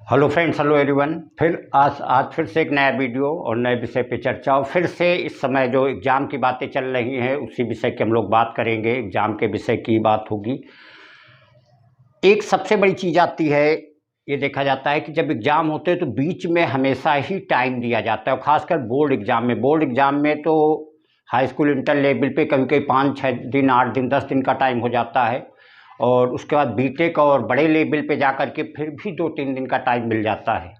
Hello friends, hello everyone. फिर आज फिर से एक नया वीडियो और नए विषय पे चर्चा। और फिर से इस समय जो एग्ज़ाम की बातें चल रही हैं उसी विषय की हम लोग बात करेंगे। एग्ज़ाम के विषय की बात होगी। एक सबसे बड़ी चीज़ आती है, ये देखा जाता है कि जब एग्ज़ाम होते हैं तो बीच में हमेशा ही टाइम दिया जाता है, और ख़ासकर बोर्ड एग्ज़ाम में तो हाई स्कूल इंटर लेवल पे कभी कभी 5-6 दिन, 8 दिन, 10 दिन का टाइम हो जाता है। और उसके बाद बीटेक और बड़े लेवल पे जा कर के फिर भी 2-3 दिन का टाइम मिल जाता है।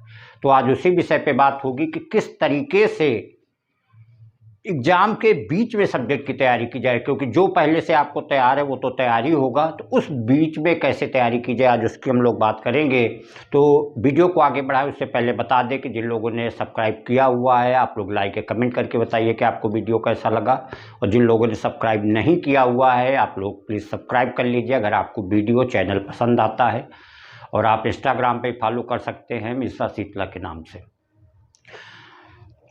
तो आज उसी विषय पे बात होगी कि किस तरीके से एग्ज़ाम के बीच में सब्जेक्ट की तैयारी की जाए, क्योंकि जो पहले से आपको तैयार है वो तो तैयारी होगा, तो उस बीच में कैसे तैयारी की जाए आज उसकी हम लोग बात करेंगे। तो वीडियो को आगे बढ़ाएं उससे पहले बता दें कि जिन लोगों ने सब्सक्राइब किया हुआ है आप लोग लाइक या कमेंट करके बताइए कि आपको वीडियो कैसा लगा, और जिन लोगों ने सब्सक्राइब नहीं किया हुआ है आप लोग प्लीज़ सब्सक्राइब कर लीजिए अगर आपको वीडियो चैनल पसंद आता है। और आप इंस्टाग्राम पर फॉलो कर सकते हैं मिश्रा शीतला के नाम से।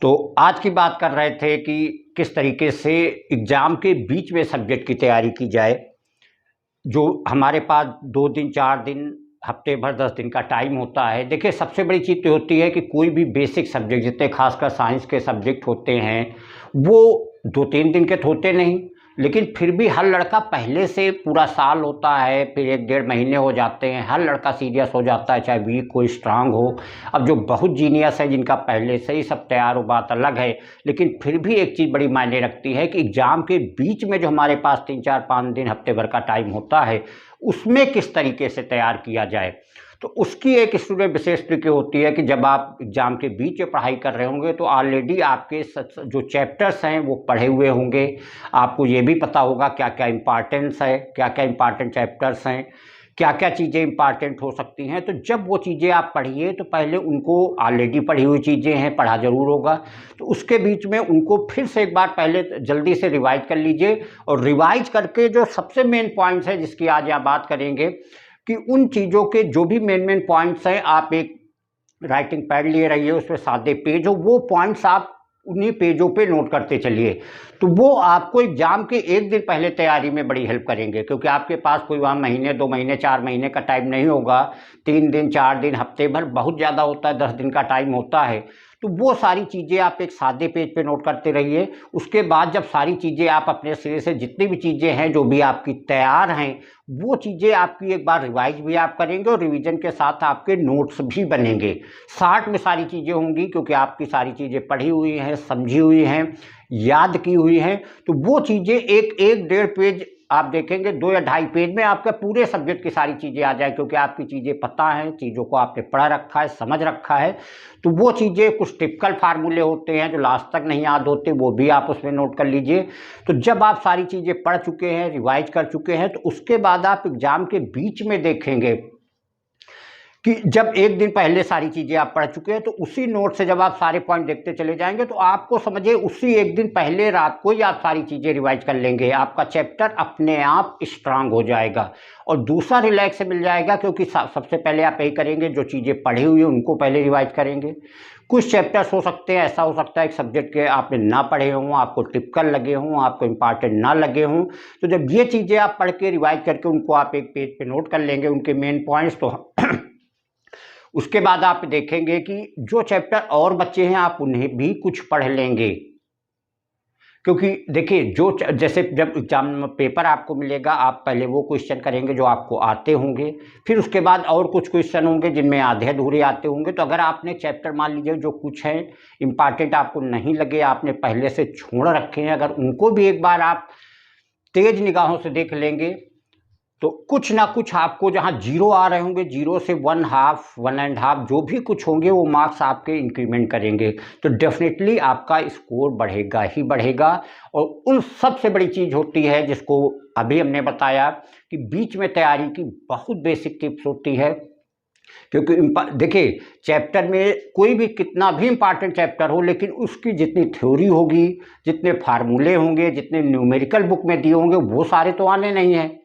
तो आज की बात कर रहे थे कि किस तरीके से एग्ज़ाम के बीच में सब्जेक्ट की तैयारी की जाए। जो हमारे पास 2 दिन, 4 दिन, हफ्ते भर, 10 दिन का टाइम होता है। देखिए, सबसे बड़ी चीज़ तो होती है कि कोई भी बेसिक सब्जेक्ट, जितने खासकर साइंस के सब्जेक्ट होते हैं वो 2-3 दिन के तो होते नहीं, लेकिन फिर भी हर लड़का पहले से पूरा साल होता है, फिर 1-1.5 महीने हो जाते हैं, हर लड़का सीरियस हो जाता है, चाहे वीक हो स्ट्रांग हो। अब जो बहुत जीनियस है जिनका पहले से ही सब तैयार हो, बात अलग है, लेकिन फिर भी एक चीज़ बड़ी मायने रखती है कि एग्ज़ाम के बीच में जो हमारे पास 3-4-5 दिन, हफ्ते भर का टाइम होता है उसमें किस तरीके से तैयार किया जाए। तो उसकी एक इसमें विशेष ट्रिक होती है कि जब आप एग्ज़ाम के बीच में पढ़ाई कर रहे होंगे तो ऑलरेडी आपके जो चैप्टर्स हैं वो पढ़े हुए होंगे। आपको ये भी पता होगा क्या क्या इम्पॉर्टेंस है, क्या क्या इम्पॉर्टेंट चैप्टर्स हैं, क्या क्या चीज़ें इम्पॉर्टेंट हो सकती हैं। तो जब वो चीज़ें आप पढ़िए तो पहले उनको, ऑलरेडी पढ़ी हुई चीज़ें हैं, पढ़ा ज़रूर होगा, तो उसके बीच में उनको फिर से एक बार पहले जल्दी से रिवाइज कर लीजिए। और रिवाइज करके जो सबसे मेन पॉइंट्स हैं जिसकी आज यहाँ बात करेंगे, कि उन चीज़ों के जो भी मेन पॉइंट्स हैं आप एक राइटिंग पैड लिए रहिए, उसमें सादे पेज हो, वो पॉइंट्स आप उन्हीं पेजों पे नोट करते चलिए। तो वो आपको एग्ज़ाम के 1 दिन पहले तैयारी में बड़ी हेल्प करेंगे, क्योंकि आपके पास कोई वहाँ महीने, 2 महीने, 4 महीने का टाइम नहीं होगा। 3 दिन, 4 दिन, हफ्ते भर बहुत ज़्यादा होता है, 10 दिन का टाइम होता है। तो वो सारी चीज़ें आप एक सादे पेज पे नोट करते रहिए। उसके बाद जब सारी चीज़ें आप अपने सिरे से, जितनी भी चीज़ें हैं जो भी आपकी तैयार हैं, वो चीज़ें आपकी एक बार रिवाइज भी आप करेंगे और रिवीजन के साथ आपके नोट्स भी बनेंगे। शार्ट में सारी चीज़ें होंगी, क्योंकि आपकी सारी चीज़ें पढ़ी हुई हैं, समझी हुई हैं, याद की हुई हैं। तो वो चीज़ें एक 1-1.5 पेज आप देखेंगे, 2 या 2.5 पेज में आपके पूरे सब्जेक्ट की सारी चीज़ें आ जाए, क्योंकि आपकी चीज़ें पता हैं, चीज़ों को आपने पढ़ा रखा है, समझ रखा है। तो वो चीज़ें, कुछ टिपिकल फार्मूले होते हैं जो लास्ट तक नहीं याद होते, वो भी आप उसमें नोट कर लीजिए। तो जब आप सारी चीज़ें पढ़ चुके हैं, रिवाइज कर चुके हैं, तो उसके बाद आप एग्ज़ाम के बीच में देखेंगे कि जब 1 दिन पहले सारी चीज़ें आप पढ़ चुके हैं, तो उसी नोट से जब आप सारे पॉइंट देखते चले जाएंगे तो आपको समझिए उसी 1 दिन पहले रात को ही आप सारी चीज़ें रिवाइज कर लेंगे। आपका चैप्टर अपने आप स्ट्रांग हो जाएगा और दूसरा रिलैक्स मिल जाएगा, क्योंकि सबसे पहले आप यही करेंगे, जो चीज़ें पढ़ी हुई हैं उनको पहले रिवाइज करेंगे। कुछ चैप्टर्स हो सकते हैं, ऐसा हो सकता है एक सब्जेक्ट के आपने ना पढ़े हों, आपको टिपिकल लगे हों, आपको इम्पॉर्टेंट ना लगे हों। तो जब ये चीज़ें आप पढ़ के रिवाइज करके उनको आप एक पेज पे नोट कर लेंगे, उनके मेन पॉइंट्स, तो उसके बाद आप देखेंगे कि जो चैप्टर और बच्चे हैं आप उन्हें भी कुछ पढ़ लेंगे। क्योंकि देखिए, जैसे जब एग्जाम पेपर आपको मिलेगा, आप पहले वो क्वेश्चन करेंगे जो आपको आते होंगे, फिर उसके बाद और कुछ क्वेश्चन होंगे जिनमें आधे अधूरे आते होंगे। तो अगर आपने चैप्टर, मान लीजिए जो कुछ हैं इम्पॉर्टेंट आपको नहीं लगे, आपने पहले से छोड़ रखे हैं, अगर उनको भी एक बार आप तेज निगाहों से देख लेंगे, तो कुछ ना कुछ आपको, जहाँ 0 आ रहे होंगे, 0 से 1.5, 1.5 जो भी कुछ होंगे वो मार्क्स आपके इंक्रीमेंट करेंगे। तो डेफिनेटली आपका स्कोर बढ़ेगा ही बढ़ेगा। और उन सबसे बड़ी चीज़ होती है जिसको अभी हमने बताया कि बीच में तैयारी की बहुत बेसिक टिप्स होती है। क्योंकि देखिए, चैप्टर में कोई भी कितना भी इम्पॉर्टेंट चैप्टर हो, लेकिन उसकी जितनी थ्योरी होगी, जितने फार्मूले होंगे, जितने न्यूमेरिकल बुक में दिए होंगे, वो सारे तो आने नहीं हैं।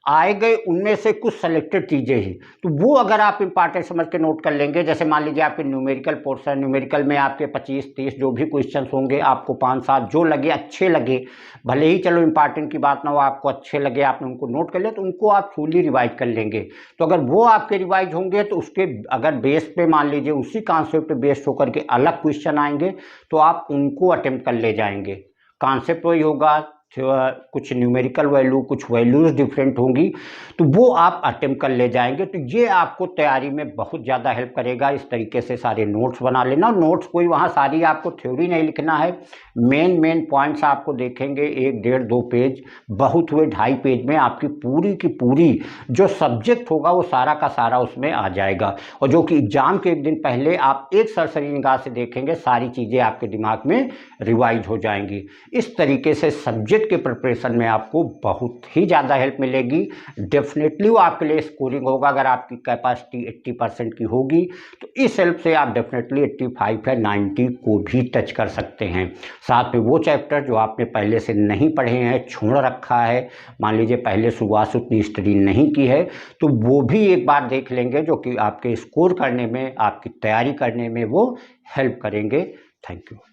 आए गए उनमें से कुछ सेलेक्टेड चीज़ें ही, तो वो अगर आप इंपॉर्टेंट समझ के नोट कर लेंगे, जैसे मान लीजिए आपके न्यूमेरिकल पोर्शन, न्यूमेरिकल में आपके 25-30 जो भी क्वेश्चंस होंगे, आपको 5-7 जो लगे अच्छे लगे, भले ही चलो इंपॉर्टेंट की बात ना हो, आपको अच्छे लगे, आपने उनको नोट कर लिया, तो उनको आप फुली रिवाइज कर लेंगे। तो अगर वो आपके रिवाइज होंगे तो उसके अगर बेस पे मान लीजिए उसी कॉन्सेप्ट पे बेस्ड होकर के अलग क्वेश्चन आएंगे तो आप उनको अटेम्प्ट कर ले जाएंगे। कॉन्सेप्ट वही होगा, कुछ न्यूमेरिकल वैल्यू, कुछ वैल्यूज डिफरेंट होंगी, तो वो आप अटेम्प्ट कर ले जाएंगे। तो ये आपको तैयारी में बहुत ज़्यादा हेल्प करेगा। इस तरीके से सारे नोट्स बना लेना। नोट्स कोई वहाँ सारी आपको थ्योरी नहीं लिखना है, मेन पॉइंट्स आपको देखेंगे 1, 1.5, 2 पेज, बहुत हुए 2.5 पेज में आपकी पूरी की पूरी जो सब्जेक्ट होगा वो सारा का सारा उसमें आ जाएगा, और जो कि एग्जाम के एक दिन पहले आप एक सरसरी निगाह से देखेंगे, सारी चीज़ें आपके दिमाग में रिवाइज हो जाएंगी। इस तरीके से सब्जेक्ट के प्रिपरेशन में आपको बहुत ही ज़्यादा हेल्प मिलेगी। डेफिनेटली वो आपके लिए स्कोरिंग होगा। अगर आपकी कैपेसिटी 80% की होगी तो इस हेल्प से आप डेफिनेटली 85 या 90 को भी टच कर सकते हैं। साथ में वो चैप्टर जो आपने पहले से नहीं पढ़े हैं, छोड़ रखा है, मान लीजिए पहले शुरुआत से उतनी स्टडी नहीं की है, तो वो भी एक बार देख लेंगे, जो कि आपके स्कोर करने में, आपकी तैयारी करने में वो हेल्प करेंगे। Thank you.